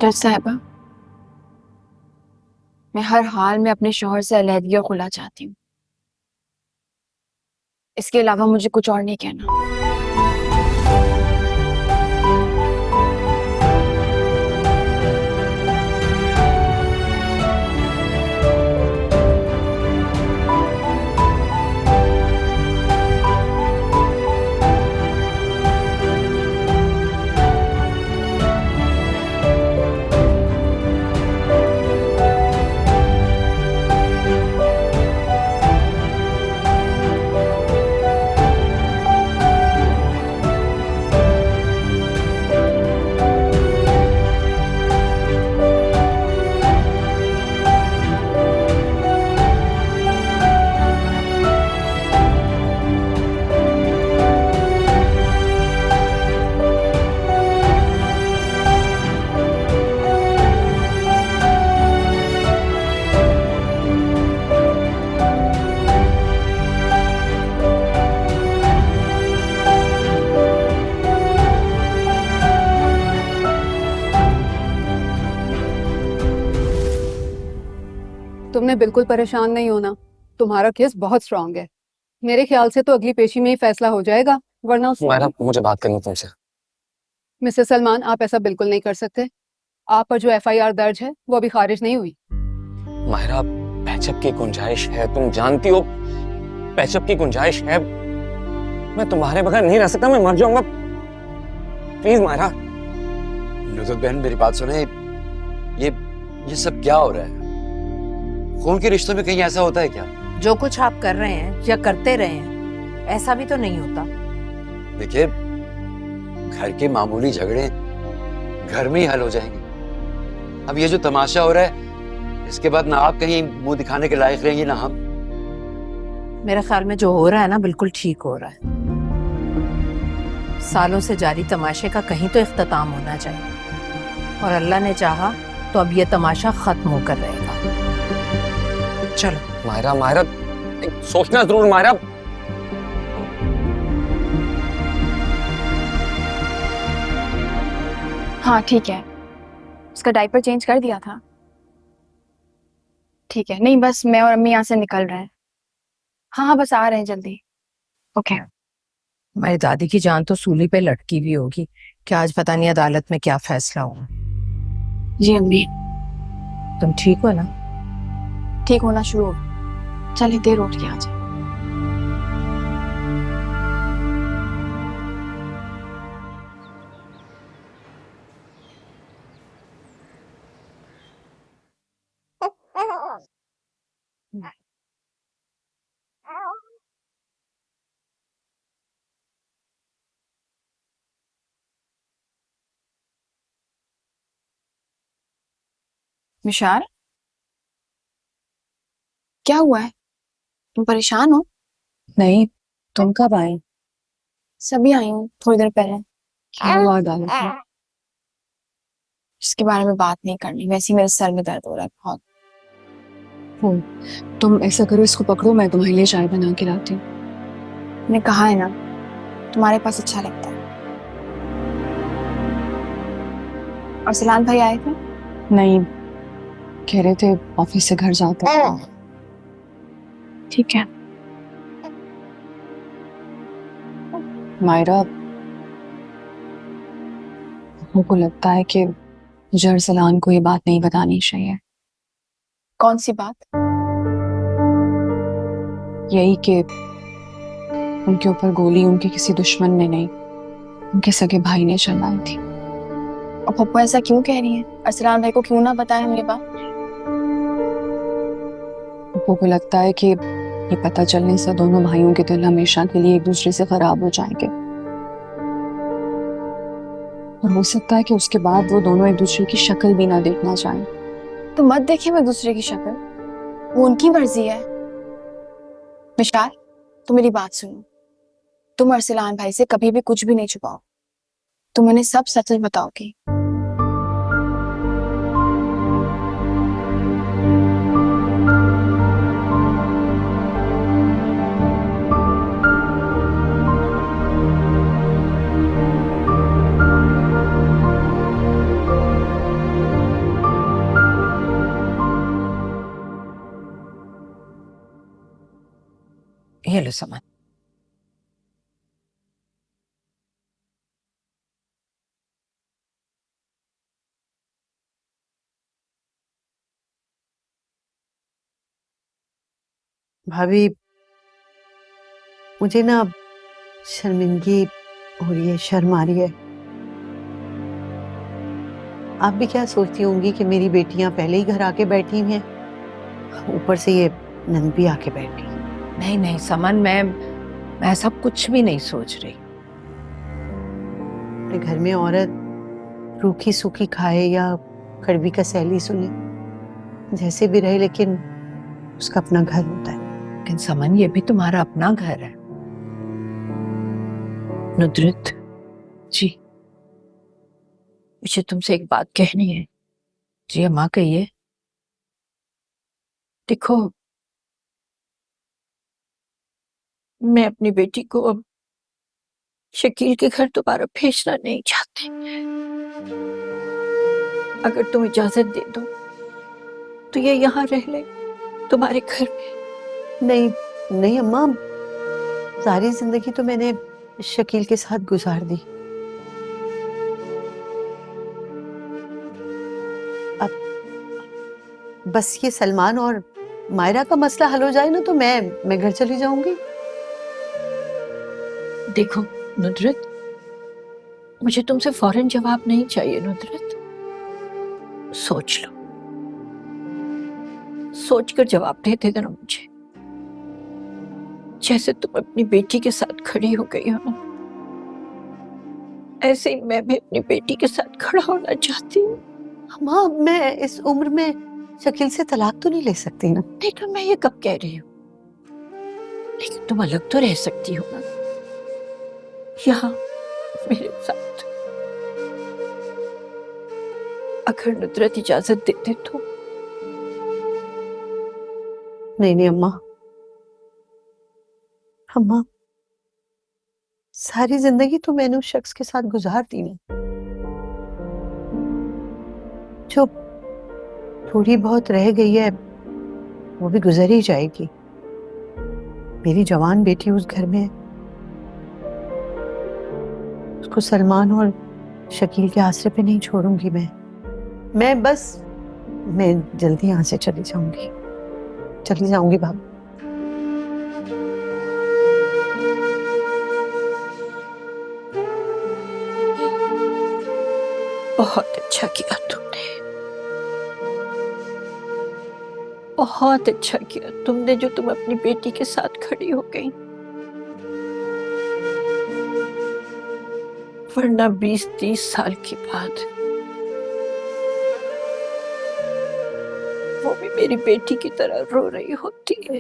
जज साहबा, मैं हर हाल में अपने शौहर से अलहदगी और खुला चाहती हूँ। इसके अलावा मुझे कुछ और नहीं कहना। तुमने बिल्कुल परेशान नहीं होना, तुम्हारा केस बहुत स्ट्रांग है। मेरे ख्याल से तो अगली पेशी में ही फैसला हो जाएगा, वरना मायरा, मुझे बात करनी तुमसे। मिस्टर सलमान, आप ऐसा बिल्कुल नहीं कर सकते। आप पर जो एफआईआर दर्ज है वो अभी खारिज नहीं हुई। मायरा, पैचअप की गुंजाइश है, तुम जानती हो पैचअप की गुंजाइश है। मैं तुम्हारे बगैर नहीं रह सकता, मैं मर जाऊंगा। प्लीज मायरा। नुसरत बहन, मेरी बात सुने। ये सब क्या हो रहा है? खून के रिश्तों में कहीं ऐसा होता है क्या? जो कुछ आप कर रहे हैं या करते रहे हैं, ऐसा भी तो नहीं होता। देखिए, घर के मामूली झगड़े घर में ही हल हो जाएंगे। अब ये जो तमाशा हो रहा है, इसके बाद ना आप कहीं मुंह दिखाने के लायक रहेंगे, ना हम। मेरे ख्याल में जो हो रहा है ना, बिल्कुल ठीक हो रहा है। सालों से जारी तमाशे का कहीं तो इख्तिताम होना चाहिए, और अल्लाह ने चाहा तो अब ये तमाशा खत्म होकर रहेगा। चलो मायरा, मायरा, सोचना जरूर मायरा। हाँ ठीक है, उसका डायपर चेंज कर दिया था। ठीक है, नहीं बस मैं और अम्मी यहाँ से निकल रहे हैं। हाँ हाँ, बस आ रहे हैं जल्दी। ओके। मेरी दादी की जान तो सूली पे लटकी हुई होगी कि आज पता नहीं अदालत में क्या फैसला होगा। जी अम्मी। तुम ठीक हो ना? ठीक होना शुरू हो। चलिए, देर उठ के आ जाए। मिशाल, क्या हुआ है? तुम परेशान हो? नहीं, तुम कब आए? सभी आई हूँ थोड़ी देर पहले। क्या हुआ अदालत में? इसके बारे में बात नहीं करनी, वैसे ही मेरे सर में दर्द हो रहा है बहुत। तुम ऐसा करो, इसको पकड़ो, मैं तुम्हारे लिए चाय बना के लाती हूँ। मैंने कहा है ना, तुम्हारे पास अच्छा लगता है। और सलान भाई आए थे? नहीं, कह रहे थे ऑफिस से घर जाते हैं। ठीक है। मायरा, को लगता है कि मुझे अरसलान को ये बात नहीं बतानी चाहिए। कौन सी बात? यही कि उनके ऊपर गोली उनके किसी दुश्मन ने नहीं, उनके सगे भाई ने चलाई थी। और पप्पू ऐसा क्यों कह रही है? अरसलान भाई को क्यों ना बताया हम ये बात? पप्पू को लगता है कि ये पता चलने से दोनों भाइयों के दिल हमेशा के लिए एक दूसरे से खराब हो जाएंगे, और हो सकता है कि उसके बाद वो दोनों एक दूसरे की शक्ल भी ना देखना चाहें। तो मत देखे मैं दूसरे की शक्ल, वो उनकी मर्जी है। मिशाल, तुम मेरी बात सुनो। तुम अरसलान भाई से कभी भी कुछ भी नहीं छुपाओ, तुम उन्हें सब सच सच बताओगी। समन। भाभी, मुझे ना शर्मिंदगी हो रही है, शर्म आ रही है। आप भी क्या सोचती होंगी कि मेरी बेटियां पहले ही घर आके बैठी हैं, ऊपर से ये नंद भी आके बैठ गई। नहीं नहीं समन, मैं ऐसा कुछ भी नहीं सोच रही। अपने घर में औरत रूखी सूखी खाए या कड़वी का सैली सुने, जैसे भी रहे, लेकिन उसका अपना घर होता है। लेकिन समन, ये भी तुम्हारा अपना घर है। नुद्रित जी, मुझे तुमसे एक बात कहनी है। जी अम्मा, कहिए। देखो, मैं अपनी बेटी को अब शकील के घर दोबारा भेजना नहीं चाहती। अगर तुम इजाजत दे दो तो ये यहाँ रह ले, तुम्हारे घर में। नहीं नहीं अम्मा, सारी जिंदगी तो मैंने शकील के साथ गुजार दी। अब बस ये सलमान और मायरा का मसला हल हो जाए ना, तो मैं घर चली जाऊंगी। देखो नुद्रत, मुझे तुमसे फौरन जवाब नहीं चाहिए। नुद्रत, सोच लो, सोचकर जवाब दे देना मुझे। जैसे तुम अपनी बेटी के साथ खड़ी हो गई हो ना, ऐसे ही मैं भी अपनी बेटी के साथ खड़ा होना चाहती हूँ। अम्मा, मैं इस उम्र में शकील से तलाक तो नहीं ले सकती ना। नहीं तो मैं ये कब कह रही हूँ, लेकिन तुम अलग तो रह सकती हो ना, यहाँ मेरे साथ। अगर नुदरत इजाजत दे दे तो। नहीं नहीं अम्मा, अम्मा, सारी जिंदगी तो मैंने उस शख्स के साथ गुजार दी ना। जो थोड़ी बहुत रह गई है वो भी गुजर ही जाएगी। मेरी जवान बेटी उस घर में है, उसको सलमान और शकील के आसरे पे नहीं छोड़ूंगी मैं जल्दी यहाँ से चली जाऊंगी भाभी। बहुत अच्छा किया तुमने, बहुत अच्छा किया तुमने जो तुम अपनी बेटी के साथ खड़ी हो गई। वरना 20-30 साल के बाद वो भी मेरी बेटी की तरह रो रही होती है।